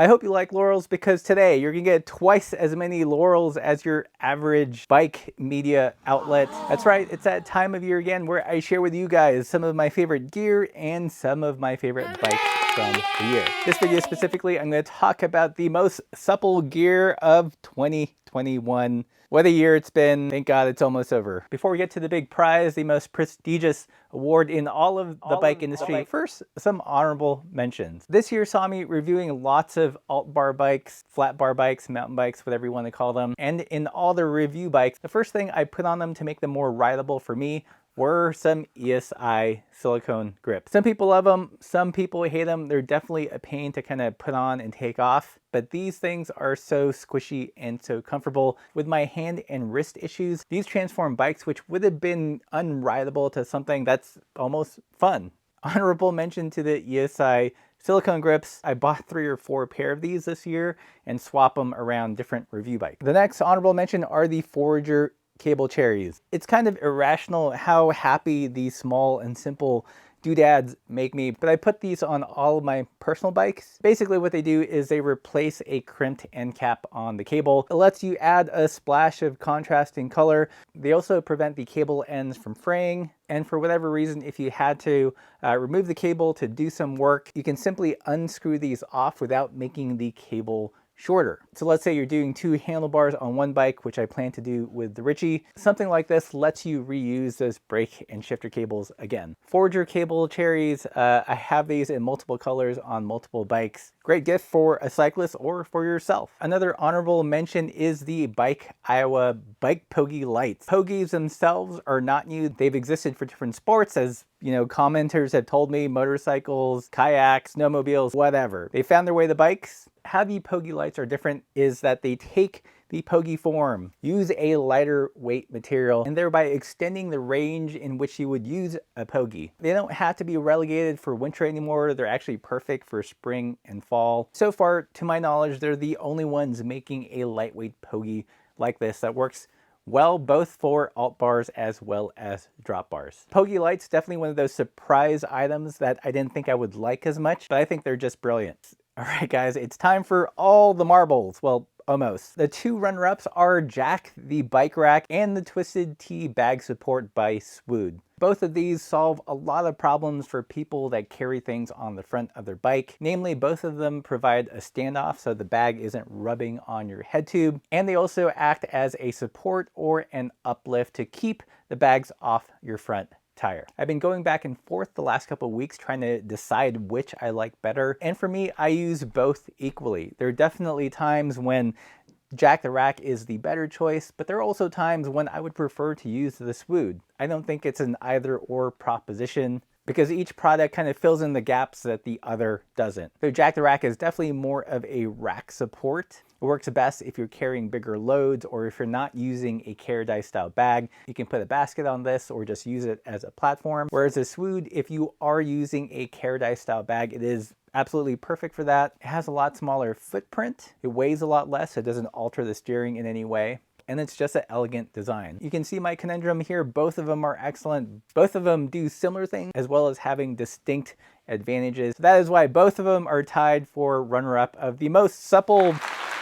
I hope you like Laurels because today you're gonna get twice as many Laurels as your average bike media outlet. That's right, it's that time of year again where I share with you guys some of my favorite gear and some of my favorite bikes from the year. This video specifically, I'm gonna talk about the most supple gear of 2021. What a year it's been. Thank God it's almost over. Before we get to the big prize, the most prestigious award in all of the bike industry, first, some honorable mentions. This year saw me reviewing lots of alt bar bikes, flat bar bikes, mountain bikes, whatever you want to call them. And in all the review bikes, the first thing I put on them to make them more rideable for me were some ESI silicone grips. Some people love them, some people hate them. They're definitely a pain to kind of put on and take off, but these things are so squishy and so comfortable. With my hand and wrist issues, these transform bikes, which would have been unrideable, to something that's almost fun. Honorable mention to the ESI silicone grips. I bought 3 or 4 pair of these this year and swap them around different review bikes. The next honorable mention are the Forager cable cherries. It's kind of irrational how happy these small and simple doodads make me, but I put these on all of my personal bikes. Basically what they do is they replace a crimped end cap on the cable. It lets you add a splash of contrasting color. They also prevent the cable ends from fraying, and for whatever reason, if you had to remove the cable to do some work, you can simply unscrew these off without making the cable shorter. So let's say you're doing 2 handlebars on one bike, which I plan to do with the Ritchey. Something like this lets you reuse those brake and shifter cables again. Forager cable cherries, I have these in multiple colors on multiple bikes. Great gift for a cyclist or for yourself. Another honorable mention is the Bike Iowa Bike Pogie Lights. Pogies themselves are not new. They've existed for different sports, as you know, commenters have told me, motorcycles, kayaks, snowmobiles, whatever. They found their way to bikes. How the Pogie lights are different is that they take the Pogie form, use a lighter weight material, and thereby extending the range in which you would use a Pogie. They don't have to be relegated for winter anymore. They're actually perfect for spring and fall. So far, to my knowledge, they're the only ones making a lightweight Pogie like this that works well both for alt bars as well as drop bars. Pogie lights, definitely one of those surprise items that I didn't think I would like as much, but I think they're just brilliant. All right, guys, it's time for all the marbles. Well, almost. The 2 runner-ups are Jack the Bike Rack and the Twisted Tea Bag Support by Swood. Both of these solve a lot of problems for people that carry things on the front of their bike. Namely, both of them provide a standoff so the bag isn't rubbing on your head tube, and they also act as a support or an uplift to keep the bags off your front tire. I've been going back and forth the last couple of weeks trying to decide which I like better, and for me, I use both equally. There are definitely times when Jack the Rack is the better choice, but there are also times when I would prefer to use the Swood. I don't think it's an either or proposition, because each product kind of fills in the gaps that the other doesn't. So Jack the Rack is definitely more of a rack support. It works best if you're carrying bigger loads or if you're not using a Carradine style bag. You can put a basket on this or just use it as a platform. Whereas the Swood, if you are using a Carradine style bag, it is absolutely perfect for that. It has a lot smaller footprint. It weighs a lot less. So it doesn't alter the steering in any way. And it's just an elegant design. You can see my conundrum here. Both of them are excellent. Both of them do similar things as well as having distinct advantages. That is why both of them are tied for runner-up of the most supple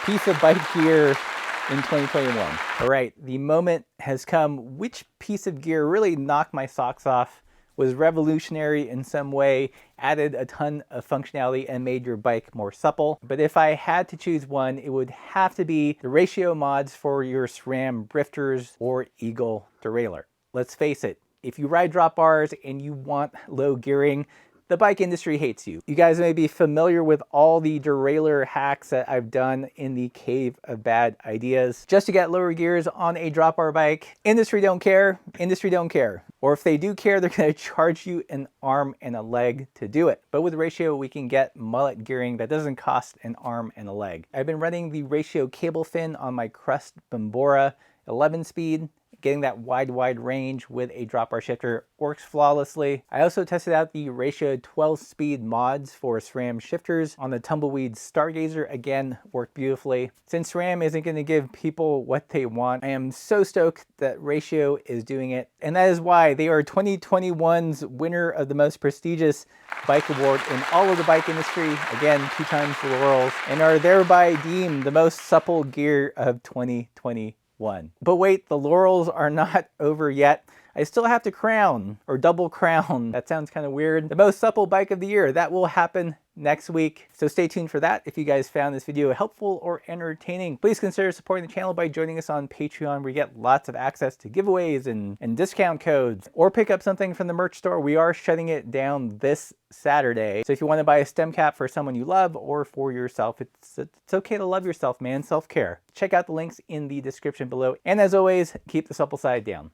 piece of bike gear in 2021. All right, the moment has come. Which piece of gear really knocked my socks off, was revolutionary in some way, added a ton of functionality and made your bike more supple? But if I had to choose one, it would have to be the ratio mods for your SRAM drifters or Eagle derailleur. Let's face it, if you ride drop bars and you want low gearing, the bike industry hates you. You guys may be familiar with all the derailleur hacks that I've done in the Cave of Bad Ideas just to get lower gears on a drop bar bike. Industry don't care. Industry don't care. Or if they do care, they're going to charge you an arm and a leg to do it. But with Ratio, we can get mullet gearing that doesn't cost an arm and a leg. I've been running the Ratio cable fin on my Crust Bambora 11 speed, getting that wide range with a drop bar shifter works flawlessly. I also tested out the Ratio 12-speed mods for SRAM shifters on the Tumbleweed Stargazer. Again, worked beautifully. Since SRAM isn't going to give people what they want, I am so stoked that Ratio is doing it. And that is why they are 2021's winner of the most prestigious bike award in all of the bike industry. Again, 2 times the laurels, and are thereby deemed the most supple gear of 2021. But wait, the laurels are not over yet. I still have to crown, or double crown, that sounds kind of weird, the most supple bike of the year. That will happen next week, so stay tuned for that. If you guys found this video helpful or entertaining, please consider supporting the channel by joining us on Patreon, where you get lots of access to giveaways and discount codes, or pick up something from the merch store. We are shutting it down this Saturday, so if you want to buy a stem cap for someone you love or for yourself, it's okay to love yourself, man. Self-care. Check out the links in the description below, and as always, keep the supple side down.